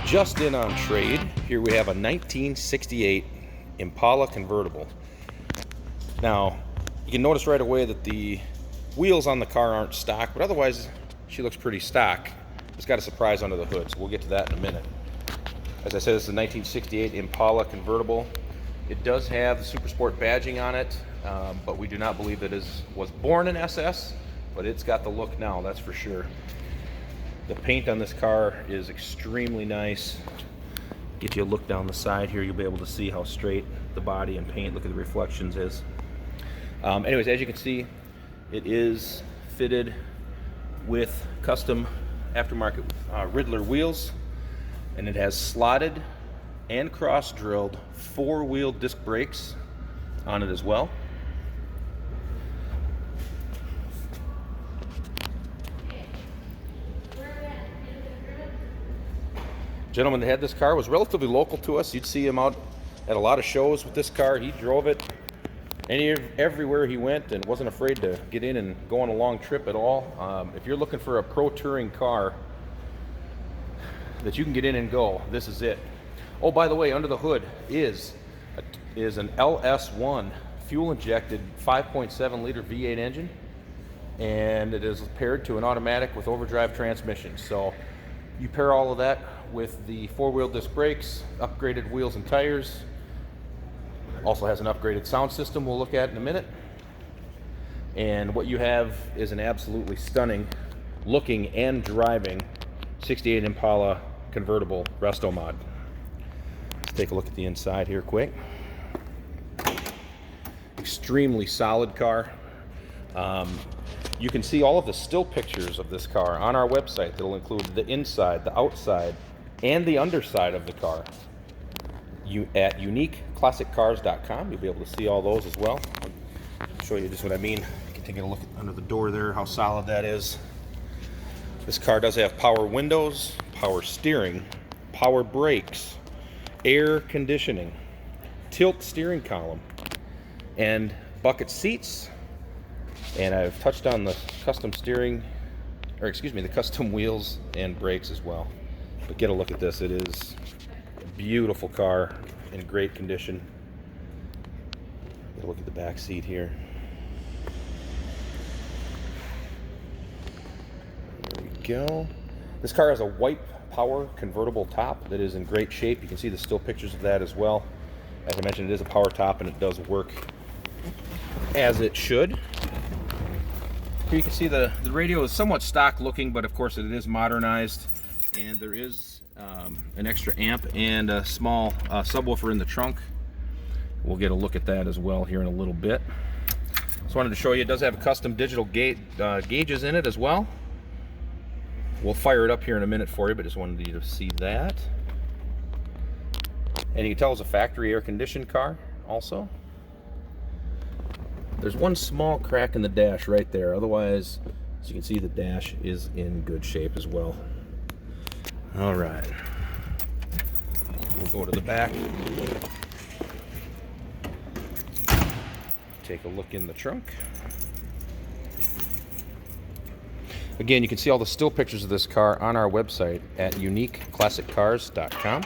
Just in on trade, here we have a 1968 Impala convertible. Now, you can notice right away that the wheels on the car aren't stock, but otherwise she looks pretty stock. It's got a surprise under the hood, so we'll get to that in a minute. As I said, this is a 1968 Impala convertible. It does have the Super Sport badging on it, but we do not believe that it was born in SS, but it's got the look now, that's for sure. The paint on this car is extremely nice. Get you a look down the side here, you'll be able to see how straight the body and paint, look at the reflections, is. Anyways, as you can see, it is fitted with custom aftermarket Riddler wheels, and it has slotted and cross-drilled 4-wheel disc brakes on it as well. Gentleman that had this car was relatively local to us. You'd see him out at a lot of shows with this car. He drove it everywhere he went and wasn't afraid to get in and go on a long trip at all. If you're looking for a pro touring car that you can get in and go, this is it. Oh, by the way, under the hood is an LS1 fuel injected 5.7 liter V8 engine, and it is paired to an automatic with overdrive transmission. So you pair all of that with the 4-wheel disc brakes, upgraded wheels and tires. Also has an upgraded sound system we'll look at in a minute. And what you have is an absolutely stunning looking and driving 68 Impala convertible resto mod. Let's take a look at the inside here quick. Extremely solid car. You can see all of the still pictures of this car on our website that'll include the inside, the outside, and the underside of the car. At uniqueclassiccars.com, you'll be able to see all those as well. I'll show you just what I mean. You can take a look under the door there, how solid that is. This car does have power windows, power steering, power brakes, air conditioning, tilt steering column, and bucket seats. And I've touched on the custom steering, or excuse me, the custom wheels and brakes as well. But get a look at this. It is a beautiful car in great condition. Get a look at the back seat here. There we go. This car has a white power convertible top that is in great shape. You can see the still pictures of that as well. As I mentioned, it is a power top and it does work as it should. Here you can see the radio is somewhat stock looking, but of course it is modernized, and there is an extra amp and a small subwoofer in the trunk. We'll get a look at that as well here in a little bit. Just wanted to show you, it does have custom digital gauges in it as well. We'll fire it up here in a minute for you, but just wanted you to see that. And you can tell it's a factory air-conditioned car also. There's one small crack in the dash right there. Otherwise, as you can see, the dash is in good shape as well. All right. We'll go to the back. Take a look in the trunk. Again, you can see all the still pictures of this car on our website at uniqueclassiccars.com.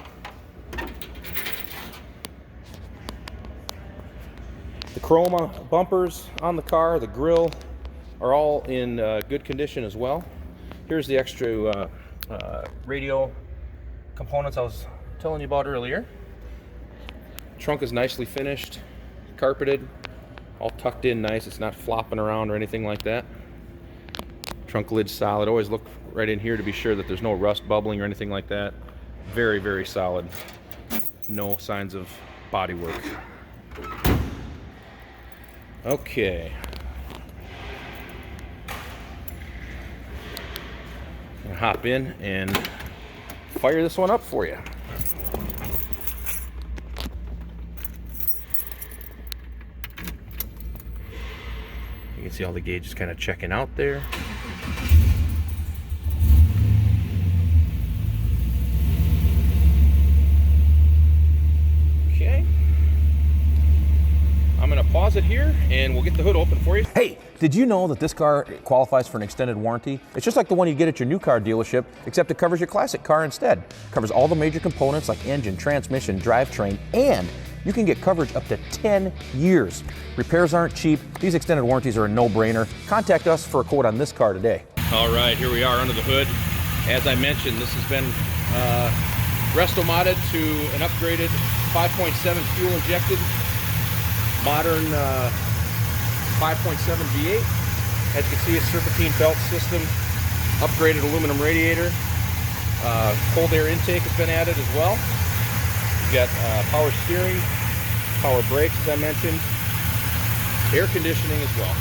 The chrome bumpers on the car, the grille, are all in good condition as well. Here's the extra radio components I was telling you about earlier. Trunk is nicely finished, carpeted, all tucked in nice. It's not flopping around or anything like that. Trunk lid's solid. Always look right in here to be sure that there's no rust bubbling or anything like that. Very, very solid. No signs of body work. Okay. I'm gonna hop in and fire this one up for you. You can see all the gauges kind of checking out there. Okay. I'm gonna gonna pause it here and we'll get the hood open for you. Hey, did you know that this car qualifies for an extended warranty? It's just like the one you get at your new car dealership, except it covers your classic car instead. It covers all the major components like engine, transmission, drivetrain, and you can get coverage up to 10 years. Repairs aren't cheap. These extended warranties are a no-brainer. Contact us for a quote on this car today. All right, here we are under the hood. As I mentioned, this has been resto-modded to an upgraded 5.7 fuel injected, modern 5.7 V8. As you can see, a serpentine belt system, upgraded aluminum radiator, cold air intake has been added as well. You've got power steering, power brakes, as I mentioned, air conditioning as well.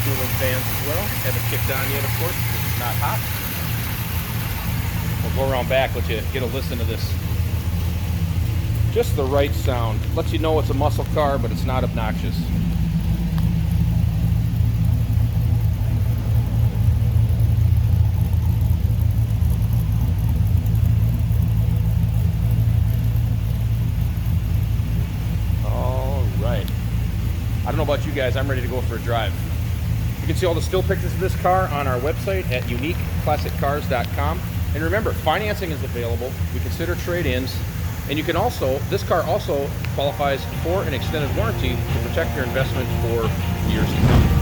Cooling fans as well. Haven't kicked on yet, of course, because it's not hot. We'll go around back, let you get a listen to this. Just the right sound. Lets you know it's a muscle car, but it's not obnoxious. All right. I don't know about you guys, I'm ready to go for a drive. You can see all the still pictures of this car on our website at uniqueclassiccars.com. And remember, financing is available. We consider trade-ins. And you can also, this car also qualifies for an extended warranty to protect your investment for years to come.